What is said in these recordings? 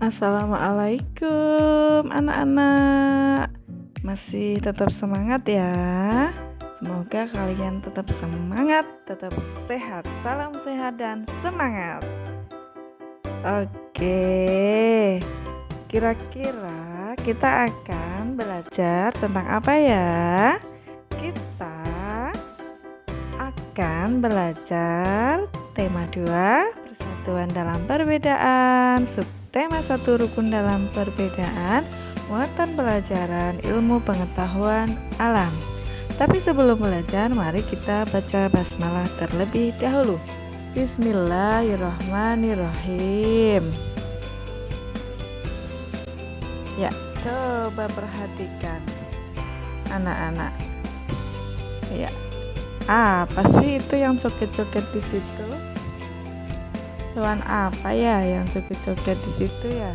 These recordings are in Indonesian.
Assalamualaikum anak-anak. Masih tetap semangat ya. Semoga kalian tetap semangat, tetap sehat. Salam sehat dan semangat. Oke. Kira-kira kita akan belajar tentang apa ya? Kita akan belajar tema 2, persatuan dalam perbedaan. Tema 1, rukun dalam perbedaan, muatan pelajaran ilmu pengetahuan alam. Tapi sebelum belajar, mari kita baca basmalah terlebih dahulu. Bismillahirrahmanirrahim. Ya, coba perhatikan anak-anak. Ya, apa sih itu yang joget-joget di situ? Hewan apa ya yang joget-joget di situ ya?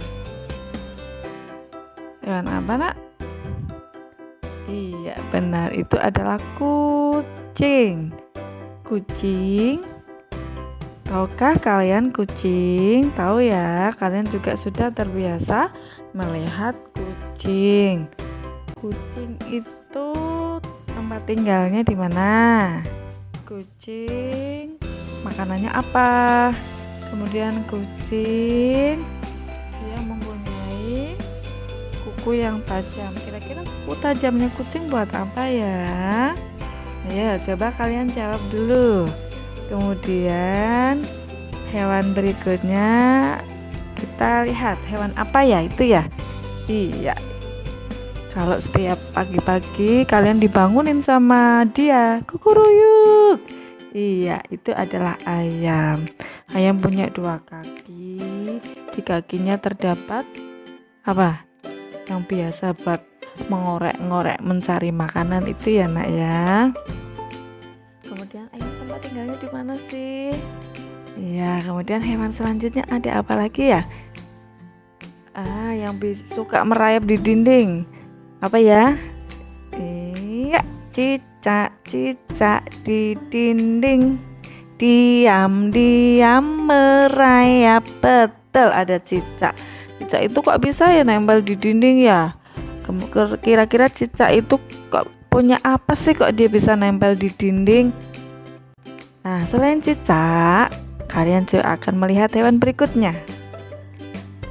Hewan apa, Nak? Iya, benar, itu adalah kucing. Kucing. Tahukah kalian kucing? Tahu ya, kalian juga sudah terbiasa melihat kucing. Kucing itu tempat tinggalnya di mana? Kucing makanannya apa? Kemudian kucing dia mempunyai kuku yang tajam. Kira-kira kuku tajamnya kucing buat apa ya? Ayo coba kalian jawab dulu. Kemudian hewan berikutnya kita lihat hewan apa ya itu ya? Iya. Kalau setiap pagi-pagi kalian dibangunin sama dia, kukuruyuk. Iya, itu adalah ayam. Ayam punya 2 kaki. Di kakinya terdapat apa? Yang biasa buat mengorek-ngorek mencari makanan itu ya, Nak ya. Kemudian ayam tempat tinggalnya di mana sih? Iya, kemudian hewan selanjutnya ada apa lagi ya? Yang suka merayap di dinding. Apa ya? Iya, cicak di dinding, diam-diam merayap. Betul, ada cicak. Cicak itu kok bisa ya nempel di dinding ya? Kira-kira cicak itu kok punya apa sih kok dia bisa nempel di dinding? Nah, selain cicak, kalian juga akan melihat hewan berikutnya.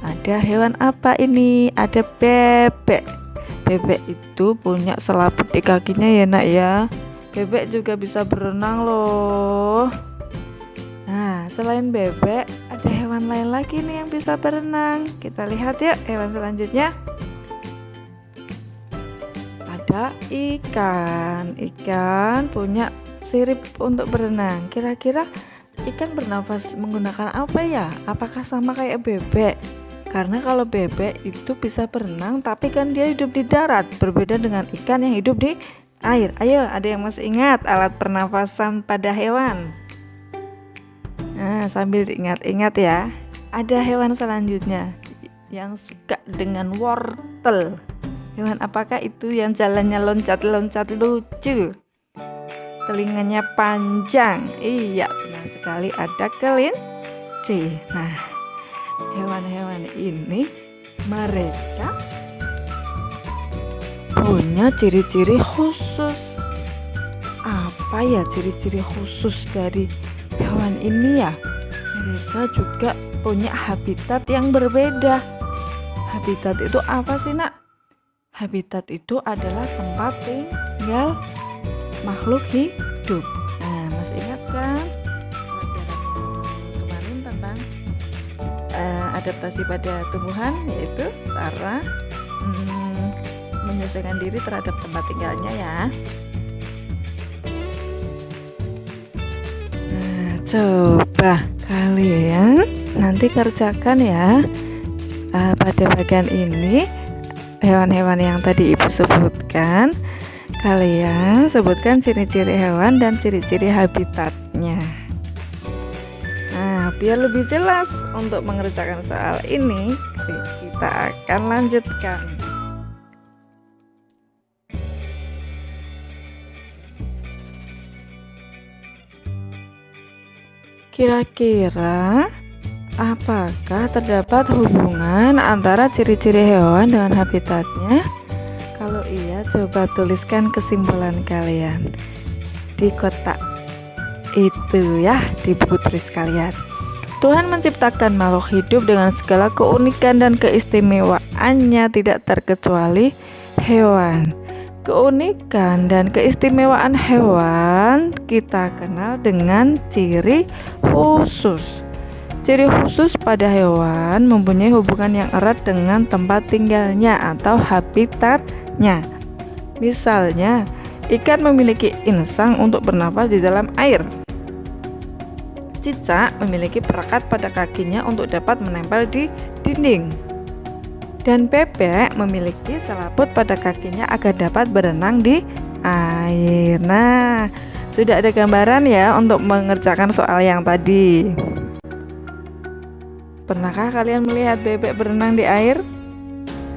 Ada hewan apa ini? Ada bebek. Bebek itu punya selaput di kakinya ya, Nak ya. Bebek juga bisa berenang loh. Nah, selain bebek, ada hewan lain lagi nih yang bisa berenang. Kita lihat ya hewan selanjutnya. Ada ikan. Ikan punya sirip untuk berenang. Kira-kira ikan bernafas menggunakan apa ya? Apakah sama kayak bebek? Karena kalau bebek itu bisa berenang, tapi kan dia hidup di darat, berbeda dengan ikan yang hidup di air. Ayo, ada yang masih ingat alat pernafasan pada hewan? Nah, sambil diingat-ingat ya, ada hewan selanjutnya yang suka dengan wortel. Hewan apakah itu yang jalannya loncat-loncat lucu? Telinganya panjang. Iya, benar sekali, ada kelinci. Nah, hewan-hewan ini mereka punya ciri-ciri khusus. Apa ya ciri-ciri khusus dari hewan ini ya? Mereka juga punya habitat yang berbeda. Habitat itu apa sih, Nak? Habitat itu adalah tempat tinggal makhluk hidup. Nah, masih ingat kan pelajaran kemarin tentang adaptasi pada tumbuhan, yaitu cara menyesuaikan diri terhadap tempat tinggalnya ya. Nah, coba kalian nanti kerjakan ya pada bagian ini hewan-hewan yang tadi Ibu sebutkan. Kalian sebutkan ciri-ciri hewan dan ciri-ciri habitatnya. Nah, biar lebih jelas untuk mengerjakan soal ini, kita akan lanjutkan. Kira-kira Apakah terdapat hubungan antara ciri-ciri hewan dengan habitatnya? Kalau iya, coba tuliskan kesimpulan kalian di kotak itu ya, di buku tulis kalian. Tuhan menciptakan makhluk hidup dengan segala keunikan dan keistimewaannya, tidak terkecuali hewan. Keunikan dan keistimewaan hewan kita kenal dengan ciri khusus. Ciri khusus pada hewan mempunyai hubungan yang erat dengan tempat tinggalnya atau habitatnya. Misalnya, ikan memiliki insang untuk bernafas di dalam air. Cicak memiliki perekat pada kakinya untuk dapat menempel di dinding. Dan bebek memiliki selaput pada kakinya agar dapat berenang di air. Nah, sudah ada gambaran ya untuk mengerjakan soal yang tadi. Pernahkah kalian melihat bebek berenang di air?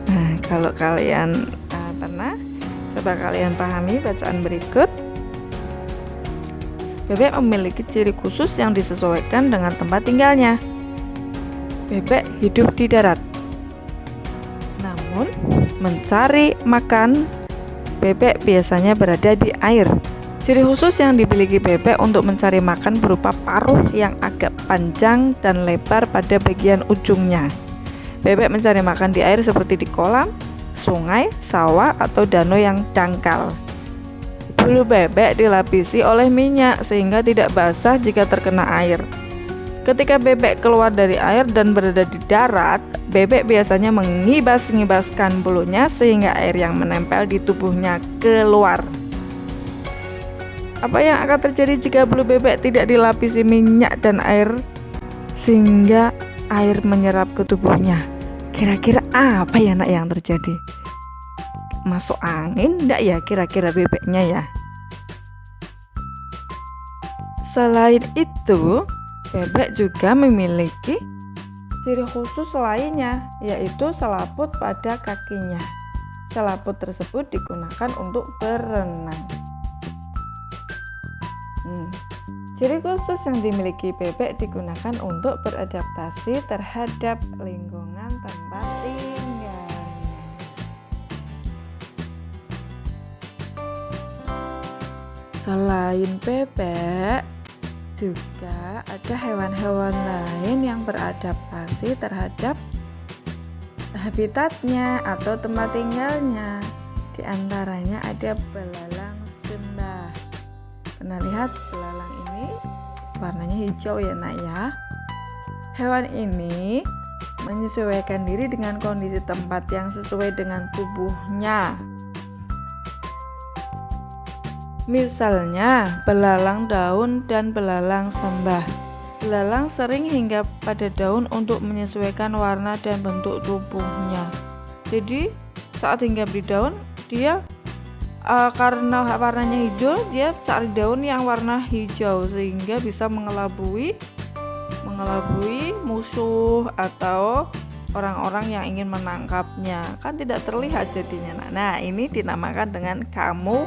Nah, kalau kalian pernah, coba kalian pahami bacaan berikut. Bebek memiliki ciri khusus yang disesuaikan dengan tempat tinggalnya. Bebek hidup di darat, namun mencari makan, bebek biasanya berada di air. Ciri khusus yang dimiliki bebek untuk mencari makan berupa paruh yang agak panjang dan lebar pada bagian ujungnya. Bebek mencari makan di air seperti di kolam, sungai, sawah, atau danau yang dangkal. Bulu bebek dilapisi oleh minyak sehingga tidak basah jika terkena air. Ketika bebek keluar dari air dan berada di darat, bebek biasanya mengibas-ngibaskan bulunya sehingga air yang menempel di tubuhnya keluar. Apa yang akan terjadi jika bulu bebek tidak dilapisi minyak dan air sehingga air menyerap ke tubuhnya? Kira-kira apa ya nak yang terjadi? Masuk angin enggak ya kira-kira bebeknya ya? Selain itu, bebek juga memiliki ciri khusus lainnya, yaitu selaput pada kakinya. Selaput tersebut digunakan untuk berenang. Ciri khusus yang dimiliki bebek digunakan untuk beradaptasi terhadap lingkungan tempat tinggalnya. Selain bebek, juga ada hewan-hewan lain yang beradaptasi terhadap habitatnya atau tempat tinggalnya. Di antaranya ada belalang sembah. Pernah lihat belalang ini? Warnanya hijau ya nak ya. Hewan ini menyesuaikan diri dengan kondisi tempat yang sesuai dengan tubuhnya. Misalnya belalang daun dan belalang sembah. Belalang sering hinggap pada daun untuk menyesuaikan warna dan bentuk tubuhnya. Jadi saat hinggap di daun, dia karena warnanya hijau, dia cari daun yang warna hijau sehingga bisa mengelabui musuh atau orang-orang yang ingin menangkapnya. Kan tidak terlihat jadinya. Nah, ini dinamakan dengan kamuflase.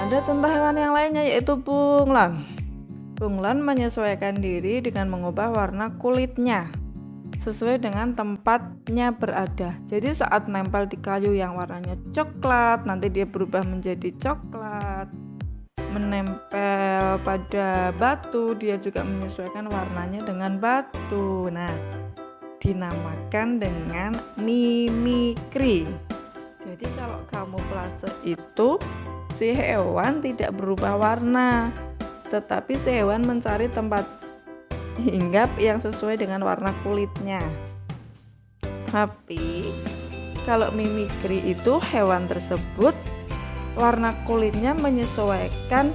Ada contoh hewan yang lainnya yaitu bunglon. Bunglon menyesuaikan diri dengan mengubah warna kulitnya sesuai dengan tempatnya berada. Jadi saat nempel di kayu yang warnanya coklat, nanti dia berubah menjadi coklat. Menempel pada batu, dia juga menyesuaikan warnanya dengan batu. Nah, dinamakan dengan mimikri. Jadi kalau kamuflase itu si hewan tidak berubah warna, tetapi si hewan mencari tempat hinggap yang sesuai dengan warna kulitnya. Tapi kalau mimikri itu hewan tersebut warna kulitnya menyesuaikan,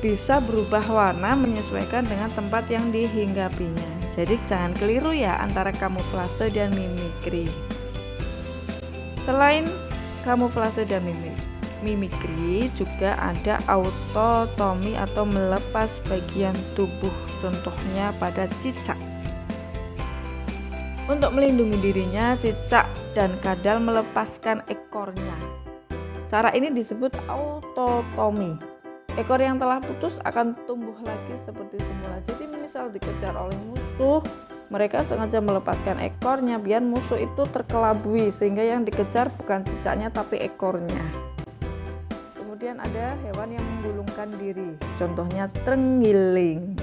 bisa berubah warna menyesuaikan dengan tempat yang dihinggapinya. Jadi jangan keliru ya antara kamuflase dan mimikri. Selain kamuflase dan mimikri, juga ada autotomi atau melepas bagian tubuh, contohnya pada cicak. Untuk melindungi dirinya, cicak dan kadal melepaskan ekornya. Cara ini disebut autotomi. ekor yang telah putus akan tumbuh lagi seperti semula. Jadi misal dikejar oleh musuh, mereka sengaja melepaskan ekornya biar musuh itu terkelabui, sehingga yang dikejar bukan cicaknya tapi ekornya. Kemudian ada hewan yang menggulungkan diri, contohnya terenggiling.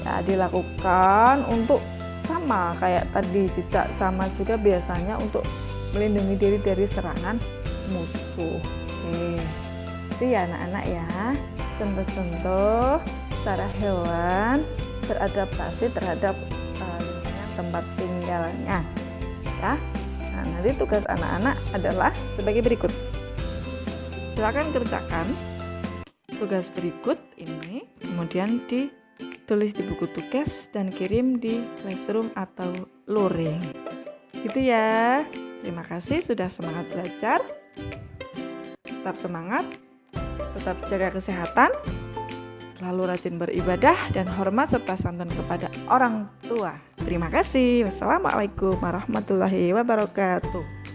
Ya, dilakukan untuk sama kayak tadi cicak, sama juga biasanya untuk melindungi diri dari serangan musuh. Oke, itu ya anak-anak ya, contoh-contoh cara hewan beradaptasi terhadap lingkungan tempat tinggalnya ya. Nah, nanti tugas anak-anak adalah sebagai berikut. Silakan kerjakan tugas berikut ini, kemudian ditulis di buku tugas dan kirim di classroom atau luring. Gitu ya. Terima kasih sudah semangat belajar. Tetap semangat, tetap jaga kesehatan, selalu rajin beribadah dan hormat serta santun kepada orang tua. Terima kasih. Wassalamualaikum warahmatullahi wabarakatuh.